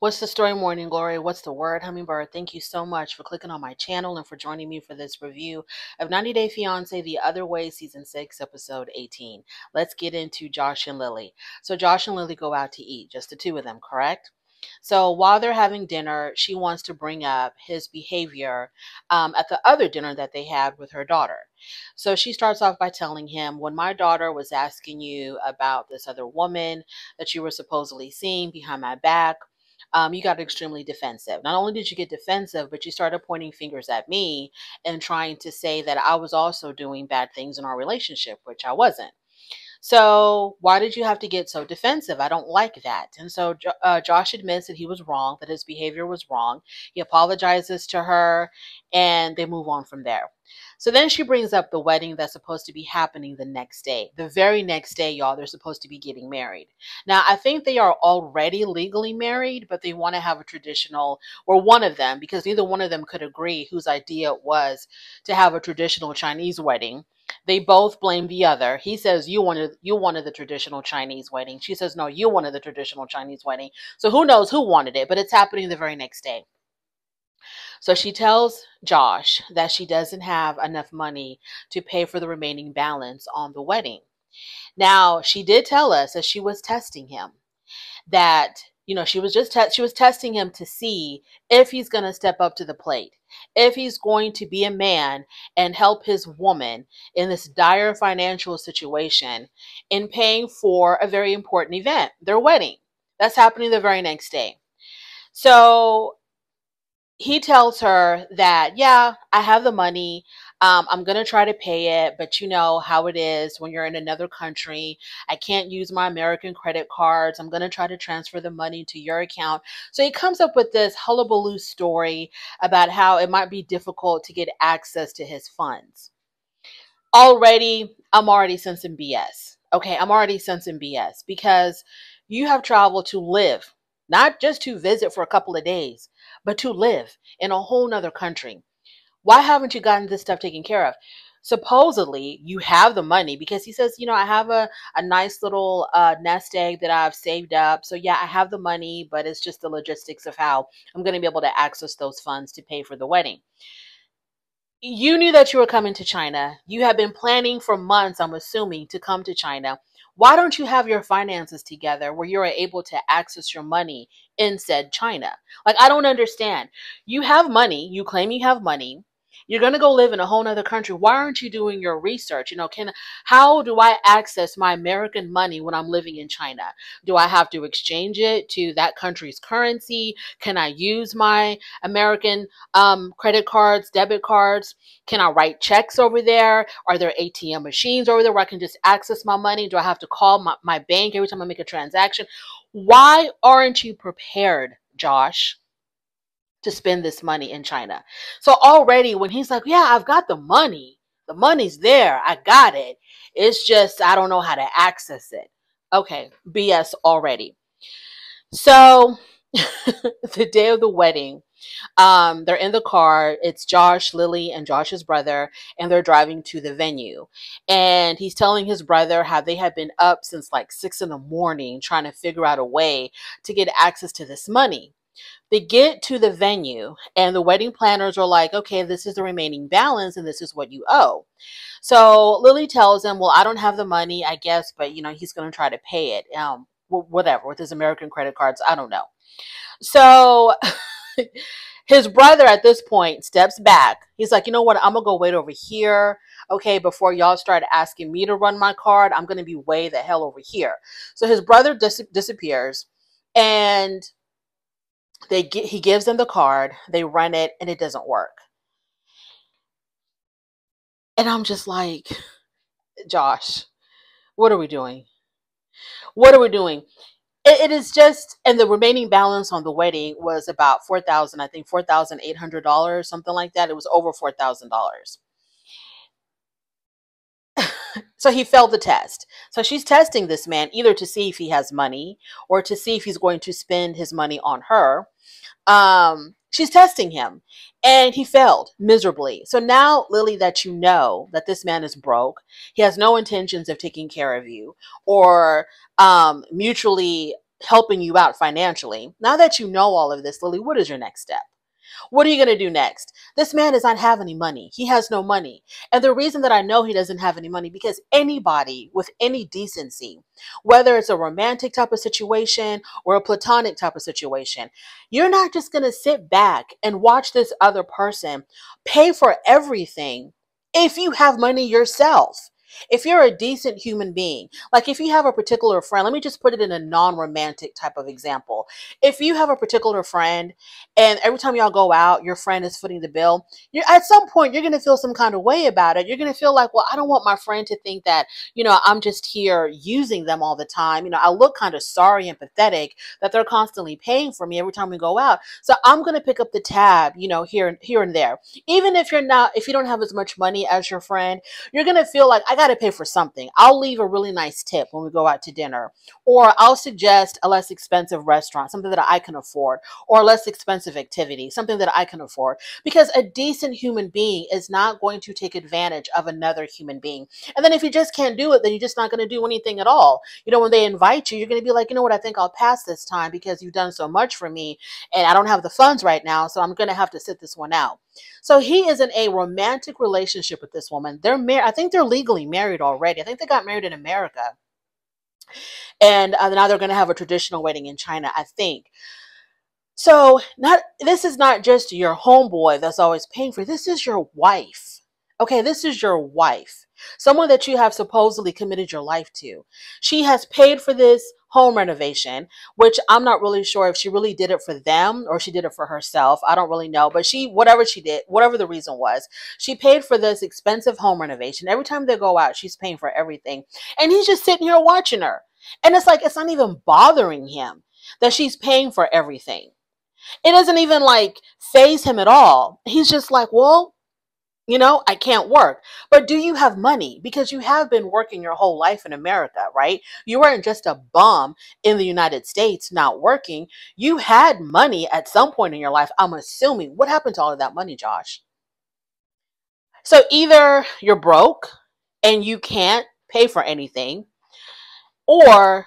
What's the story, Morning Glory? What's the word, Hummingbird? Thank you so much for clicking on my channel and for joining me for this review of 90 Day Fiancé The Other Way, Season 6, Episode 18. Let's get into Josh and Lily. So Josh and Lily go out to eat, just the two of them, correct? So while they're having dinner, she wants to bring up his behavior at the other dinner that they had with her daughter. So she starts off by telling him, when my daughter was asking you about this other woman that you were supposedly seeing behind my back, you got extremely defensive. Not only did you get defensive, but you started pointing fingers at me and trying to say that I was also doing bad things in our relationship, which I wasn't. So why did you have to get so defensive? I don't like that. And so Josh admits that he was wrong, that his behavior was wrong. He apologizes to her and they move on from there. So then she brings up the wedding that's supposed to be happening the next day. The very next day, y'all, they're supposed to be getting married. Now, I think they are already legally married, but they want to have a traditional, or one of them, because neither one of them could agree whose idea it was to have a traditional Chinese wedding. They both blame the other. He says you wanted the traditional Chinese wedding. She says no, you wanted the traditional Chinese wedding. So who knows who wanted it, but it's happening the very next day. So she tells Josh that she doesn't have enough money to pay for the remaining balance on the wedding. Now, she did tell us that she was testing him, that she was testing him to see if he's going to step up to the plate, if he's going to be a man and help his woman in this dire financial situation in paying for a very important event, their wedding. That's happening the very next day. So he tells her that, yeah, I have the money. I'm going to try to pay it, but you know how it is when you're in another country. I can't use my American credit cards. I'm going to try to transfer the money to your account. So he comes up with this hullabaloo story about how it might be difficult to get access to his funds. I'm already sensing BS. Okay, I'm already sensing BS because you have traveled to live, not just to visit for a couple of days, but to live in a whole nother country. Why haven't you gotten this stuff taken care of? Supposedly, you have the money because he says, I have a nice little nest egg that I've saved up. So, yeah, I have the money, but it's just the logistics of how I'm going to be able to access those funds to pay for the wedding. You knew that you were coming to China. You have been planning for months, I'm assuming, to come to China. Why don't you have your finances together where you're able to access your money in said China? Like, I don't understand. You have money. You claim you have money. You're going to go live in a whole nother country. Why aren't you doing your research? How do I access my American money when I'm living in China? Do I have to exchange it to that country's currency? Can I use my American credit cards, debit cards? Can I write checks over there? Are there ATM machines over there where I can just access my money? Do I have to call my bank every time I make a transaction? Why aren't you prepared, Josh, to spend this money in China? So already when he's like, yeah, I've got the money's there, I got it. It's just, I don't know how to access it. Okay, BS already. So the day of the wedding, they're in the car. It's Josh, Lily, and Josh's brother, and they're driving to the venue. And he's telling his brother how they had been up since like 6 in the morning trying to figure out a way to get access to this money. They get to the venue, and the wedding planners are like, okay, this is the remaining balance, and this is what you owe. So Lily tells him, well, I don't have the money, I guess, but he's going to try to pay it. Whatever, with his American credit cards, I don't know. So his brother at this point steps back. He's like, you know what? I'm going to go wait over here. Okay, before y'all start asking me to run my card, I'm going to be way the hell over here. So his brother disappears, and he gives them the card. They run it, and it doesn't work. And I'm just like, Josh, what are we doing? What are we doing? It is just, and the remaining balance on the wedding was about I think $4,800, something like that. It was over $4,000. So he failed the test. So she's testing this man either to see if he has money or to see if he's going to spend his money on her. She's testing him, and he failed miserably. So now, Lily, that you know that this man is broke, he has no intentions of taking care of you or mutually helping you out financially. Now that you know all of this, Lily, what is your next step? What are you going to do next? This man does not have any money. He has no money. And the reason that I know he doesn't have any money, because anybody with any decency, whether it's a romantic type of situation or a platonic type of situation, you're not just going to sit back and watch this other person pay for everything if you have money yourself. If you're a decent human being, like if you have a particular friend, let me just put it in a non-romantic type of example. If you have a particular friend and every time y'all go out, your friend is footing the bill, you're at some point you're gonna feel some kind of way about it. You're gonna feel like, well, I don't want my friend to think that, I'm just here using them all the time. I look kind of sorry and pathetic that they're constantly paying for me every time we go out. So I'm gonna pick up the tab, here and there. Even if you don't have as much money as your friend, you're gonna feel like I gotta pay for something. I'll leave a really nice tip when we go out to dinner, or I'll suggest a less expensive restaurant, something that I can afford, or a less expensive activity, something that I can afford, because a decent human being is not going to take advantage of another human being. And then if you just can't do it, then you're just not going to do anything at all. When they invite you, you're going to be like, you know what, I think I'll pass this time because you've done so much for me and I don't have the funds right now, so I'm going to have to sit this one out. So he is in a romantic relationship with this woman. They're married. I think they're legally married already. I think they got married in America. And now they're going to have a traditional wedding in China, I think. So this is not just your homeboy that's always paying for it. This is your wife. Okay, this is your wife. Someone that you have supposedly committed your life to. She has paid for this home renovation, which I'm not really sure if she really did it for them or she did it for herself. I don't really know. But whatever she did, whatever the reason was, she paid for this expensive home renovation. Every time they go out, she's paying for everything. And he's just sitting here watching her. And it's like, it's not even bothering him that she's paying for everything. It doesn't even phase him at all. He's just like, well, I can't work. But do you have money? Because you have been working your whole life in America, right? You weren't just a bum in the United States not working. You had money at some point in your life, I'm assuming. What happened to all of that money, Josh? So either you're broke and you can't pay for anything, or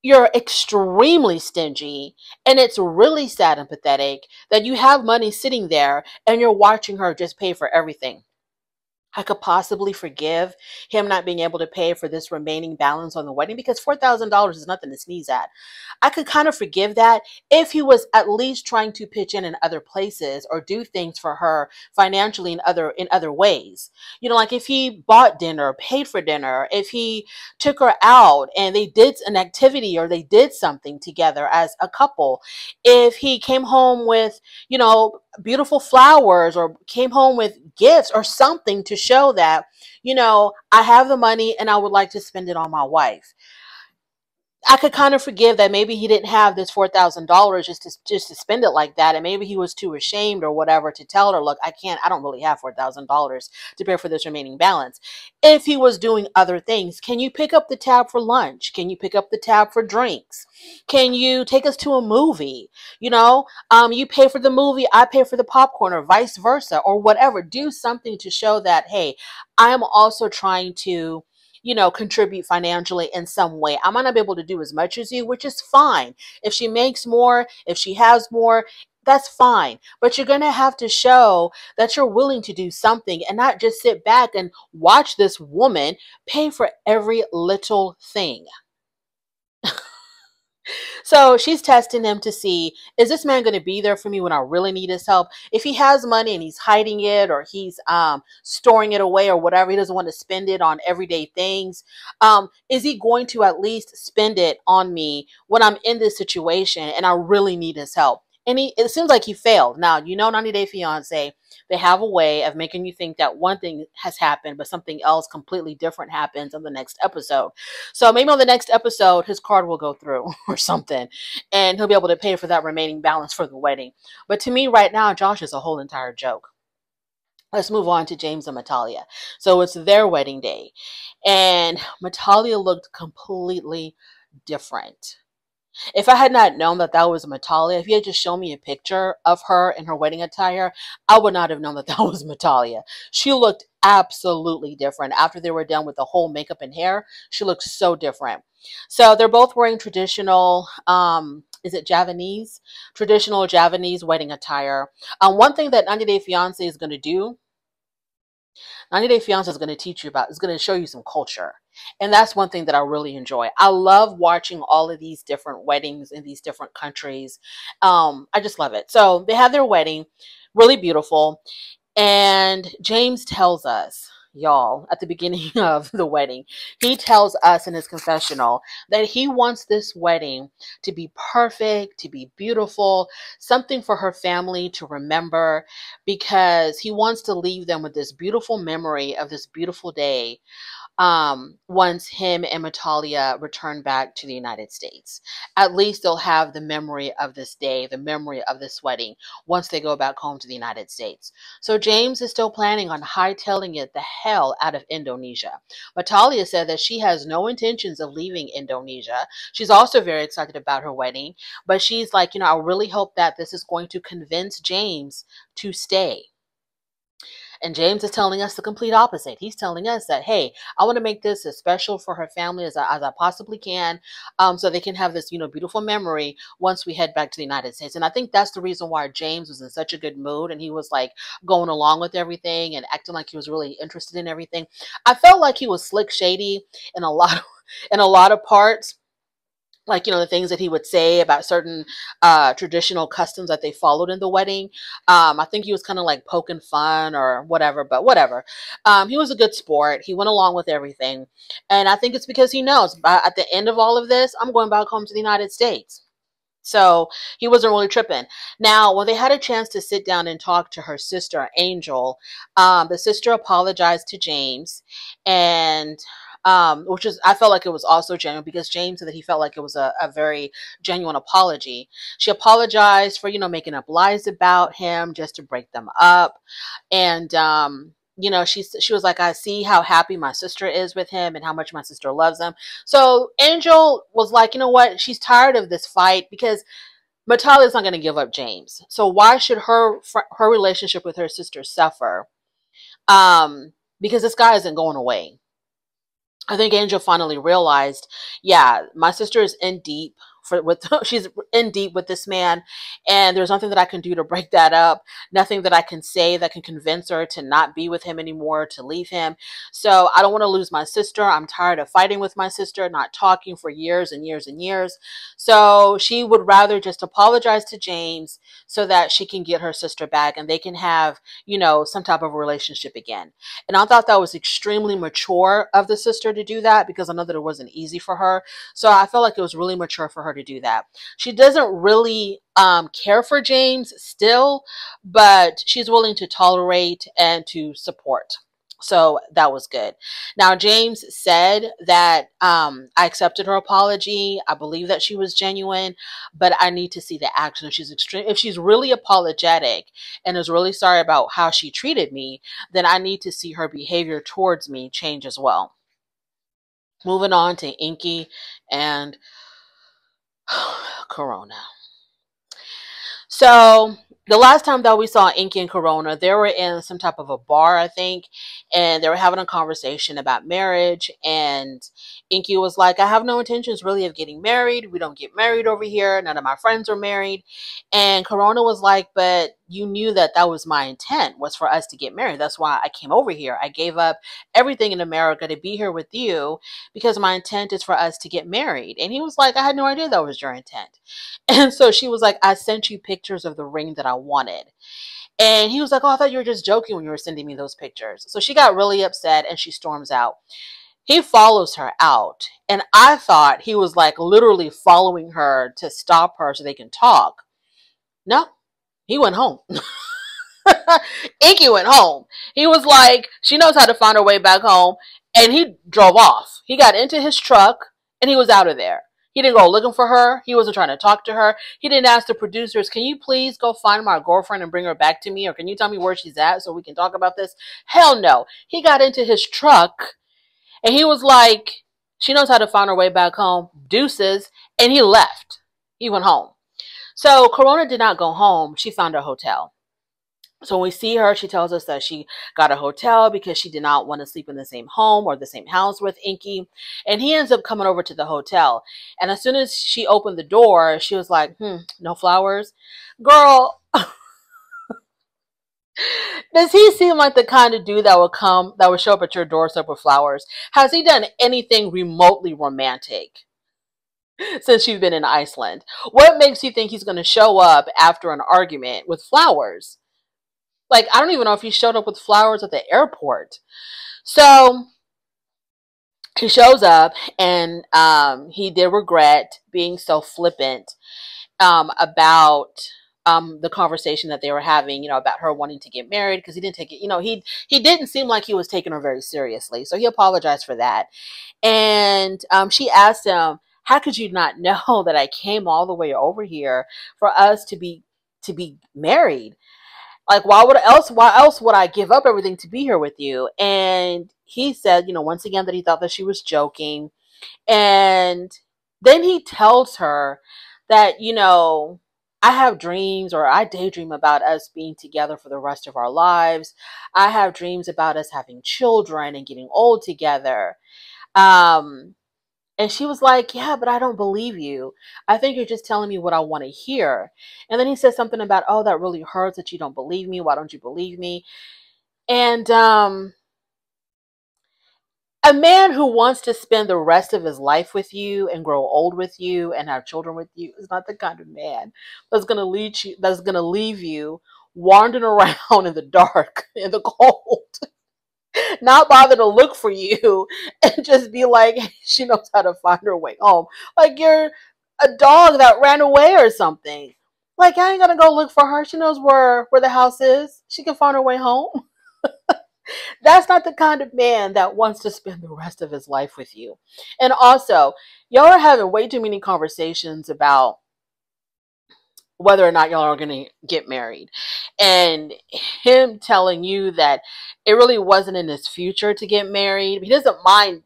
you're extremely stingy, and it's really sad and pathetic that you have money sitting there and you're watching her just pay for everything. I could possibly forgive him not being able to pay for this remaining balance on the wedding, because $4,000 is nothing to sneeze at. I could kind of forgive that if he was at least trying to pitch in other places or do things for her financially in other ways. Like if he bought dinner, paid for dinner, if he took her out and they did an activity or they did something together as a couple, if he came home with, beautiful flowers or came home with gifts or something to show that, I have the money and I would like to spend it on my wife. I could kind of forgive that maybe he didn't have this $4,000 just to spend it like that, and maybe he was too ashamed or whatever to tell her, look, I don't really have $4,000 to pay for this remaining balance. If he was doing other things, can you pick up the tab for lunch? Can you pick up the tab for drinks? Can you take us to a movie? You pay for the movie, I pay for the popcorn, or vice versa, or whatever. Do something to show that, hey, I am also trying to contribute financially in some way. I might not be able to do as much as you, which is fine. If she makes more, if she has more, that's fine. But you're going to have to show that you're willing to do something and not just sit back and watch this woman pay for every little thing. So she's testing him to see, is this man going to be there for me when I really need his help? If he has money and he's hiding it, or he's storing it away or whatever, he doesn't want to spend it on everyday things. Is he going to at least spend it on me when I'm in this situation and I really need his help? And it seems like he failed. Now, 90 Day Fiance, they have a way of making you think that one thing has happened, but something else completely different happens on the next episode. So maybe on the next episode, his card will go through or something, and he'll be able to pay for that remaining balance for the wedding. But to me right now, Josh is a whole entire joke. Let's move on to James and Natalia. So it's their wedding day, and Natalia looked completely different. If I had not known that that was Matalia, if you had just shown me a picture of her in her wedding attire, I would not have known that that was Matalia. She looked absolutely different. After they were done with the whole makeup and hair, she looked so different. So they're both wearing traditional, is it Javanese? Traditional Javanese wedding attire. One thing that 90 Day Fiance is going to do, 90 Day Fiance is going to teach you about, is going to show you some culture. And that's one thing that I really enjoy. I love watching all of these different weddings in these different countries. I just love it. So they have their wedding, really beautiful. And James tells us, y'all, at the beginning of the wedding, he tells us in his confessional that he wants this wedding to be perfect, to be beautiful, something for her family to remember, because he wants to leave them with this beautiful memory of this beautiful day once him and Matalia return back to the United States. At least they'll have the memory of this day, the memory of this wedding, once they go back home to the United States. So James is still planning on hightailing it the hell out of Indonesia. Matalia said that she has no intentions of leaving Indonesia. She's also very excited about her wedding, but she's like, you know, I really hope that this is going to convince James to stay. And James is telling us the complete opposite. He's telling us that, hey, I want to make this as special for her family as I possibly can, so they can have this, you know, beautiful memory once we head back to the United States. And I think that's the reason why James was in such a good mood, and he was like going along with everything and acting like he was really interested in everything. I felt like he was slick shady in a lot of, in a lot of parts. Like, you know, the things that he would say about certain traditional customs that they followed in the wedding. I think he was kind of like poking fun or whatever, but whatever. He was a good sport. He went along with everything. And I think it's because he knows at the end of all of this, I'm going back home to the United States. So he wasn't really tripping. Now, when they had a chance to sit down and talk to her sister, Angel, the sister apologized to James, and which is, I felt like it was also genuine, because James said that he felt like it was a very genuine apology. She apologized for, you know, making up lies about him just to break them up. And, you know, she was like, I see how happy my sister is with him and how much my sister loves him. So Angel was like, you know what? She's tired of this fight, because Matalia's not going to give up James. So why should her relationship with her sister suffer? Because this guy isn't going away. I think Angel finally realized, yeah, my sister is in deep she's in deep with this man, and there's nothing that I can do to break that up. Nothing that I can say that can convince her to not be with him anymore, to leave him. So I don't want to lose my sister. I'm tired of fighting with my sister, not talking for years and years and years. So she would rather just apologize to James so that she can get her sister back and they can have, you know, some type of relationship again. And I thought that was extremely mature of the sister to do that, because I know that it wasn't easy for her. So I felt like it was really mature for her to do that. She doesn't really care for James still, but she's willing to tolerate and to support. So that was good. Now, James said that I accepted her apology. I believe that she was genuine, but I need to see the action. If she's really apologetic and is really sorry about how she treated me, then I need to see her behavior towards me change as well. Moving on to Inky and Corona. So the last time that we saw Inky and Corona, they were in some type of a bar, I think, and they were having a conversation about marriage. And Inky was like, I have no intentions really of getting married. We don't get married over here. None of my friends are married. And Corona was like, but you knew that that was my intent, was for us to get married. That's why I came over here. I gave up everything in America to be here with you, because my intent is for us to get married. And he was like, I had no idea that was your intent. And so she was like, I sent you pictures of the ring that I wanted. And he was like, oh, I thought you were just joking when you were sending me those pictures. So she got really upset and she storms out. He follows her out. And I thought he was like literally following her to stop her so they can talk. No, he went home. Inky went home. He was like, she knows how to find her way back home. And he drove off. He got into his truck and he was out of there. He didn't go looking for her. He wasn't trying to talk to her. He didn't ask the producers, can you please go find my girlfriend and bring her back to me? Or can you tell me where she's at so we can talk about this? Hell no. He got into his truck and he was like, she knows how to find her way back home. Deuces. And he left. He went home. So Corona did not go home. She found a hotel. So when we see her, she tells us that she got a hotel because she did not want to sleep in the same home or the same house with Inky. And he ends up coming over to the hotel. And as soon as she opened the door, she was like, no flowers. Girl, does he seem like the kind of dude that would show up at your doorstep with flowers? Has he done anything remotely romantic since you've been in Iceland? What makes you think he's going to show up after an argument with flowers? Like, I don't even know if he showed up with flowers at the airport. So he shows up, and he did regret being so flippant about the conversation that they were having, about her wanting to get married, because he didn't take it, he didn't seem like he was taking her very seriously. So he apologized for that. And she asked him, how could you not know that I came all the way over here for us to be married? Like, why else would I give up everything to be here with you? And he said, once again, that he thought that she was joking. And then he tells her that, I have dreams, or I daydream about us being together for the rest of our lives. I have dreams about us having children and getting old together. And she was like, yeah, but I don't believe you. I think you're just telling me what I want to hear. And then he said something about, oh, that really hurts that you don't believe me. Why don't you believe me? And a man who wants to spend the rest of his life with you and grow old with you and have children with you is not the kind of man that's going to leave you wandering around in the dark, in the cold, not bother to look for you, and just be like, she knows how to find her way home. Like you're a dog that ran away or something. Like, I ain't gonna go look for her. She knows where the house is. She can find her way home. That's not the kind of man that wants to spend the rest of his life with you. And also, y'all are having way too many conversations about whether or not y'all are going to get married. And him telling you that it really wasn't in his future to get married. He doesn't mind,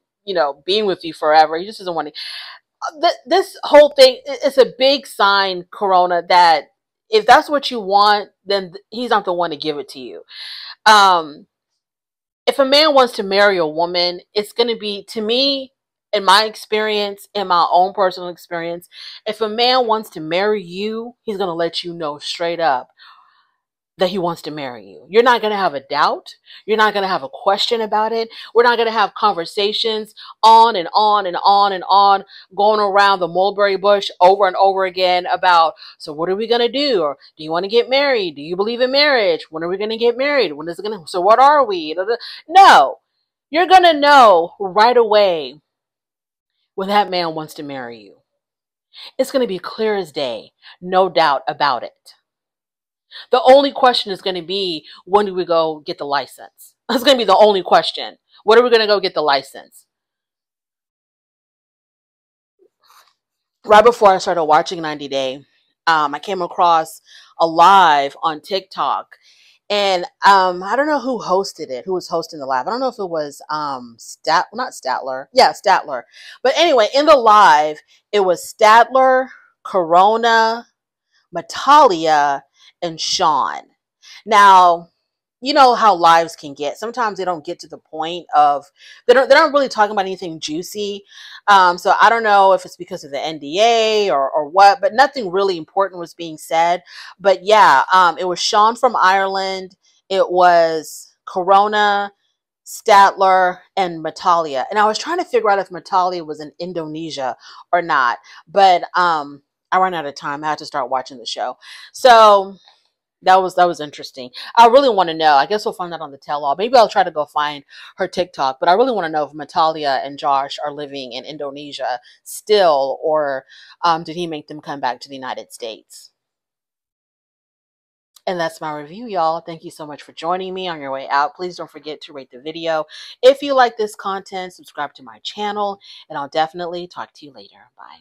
being with you forever. He just doesn't want to. This whole thing is a big sign, Corona, that if that's what you want, then he's not the one to give it to you. If a man wants to marry a woman, it's going to be, to me, in my experience, in my own personal experience, if a man wants to marry you, he's going to let you know straight up that he wants to marry you. You're not going to have a doubt. You're not going to have a question about it. We're not going to have conversations on and on and on and on, going around the mulberry bush over and over again about, so what are we going to do? Or do you want to get married? Do you believe in marriage? When are we going to get married? When is it going to, so what are we? No, you're going to know right away when that man wants to marry you. It's going to be clear as day, no doubt about it. The only question is going to be, when do we go get the license? That's going to be the only question. When are we going to go get the license? Right before I started watching 90 Day, I came across a live on TikTok. And I don't know who hosted it, who was hosting the live. I don't know if it was not Statler. Yeah, Statler. But anyway, in the live, it was Statler, Corona, Matalia, and Sean. Now, you know how lives can get. Sometimes they don't get to the point of, they're not really talking about anything juicy. So I don't know if it's because of the NDA or what, but nothing really important was being said. But yeah, it was Sean from Ireland. It was Corona, Statler, and Matalia. And I was trying to figure out if Matalia was in Indonesia or not. But I ran out of time. I had to start watching the show. So that was interesting. I really want to know. I guess we'll find out on the tell-all. Maybe I'll try to go find her TikTok. But I really want to know if Matalia and Josh are living in Indonesia still, or did he make them come back to the United States? And that's my review, y'all. Thank you so much for joining me on your way out. Please don't forget to rate the video. If you like this content, subscribe to my channel, and I'll definitely talk to you later. Bye.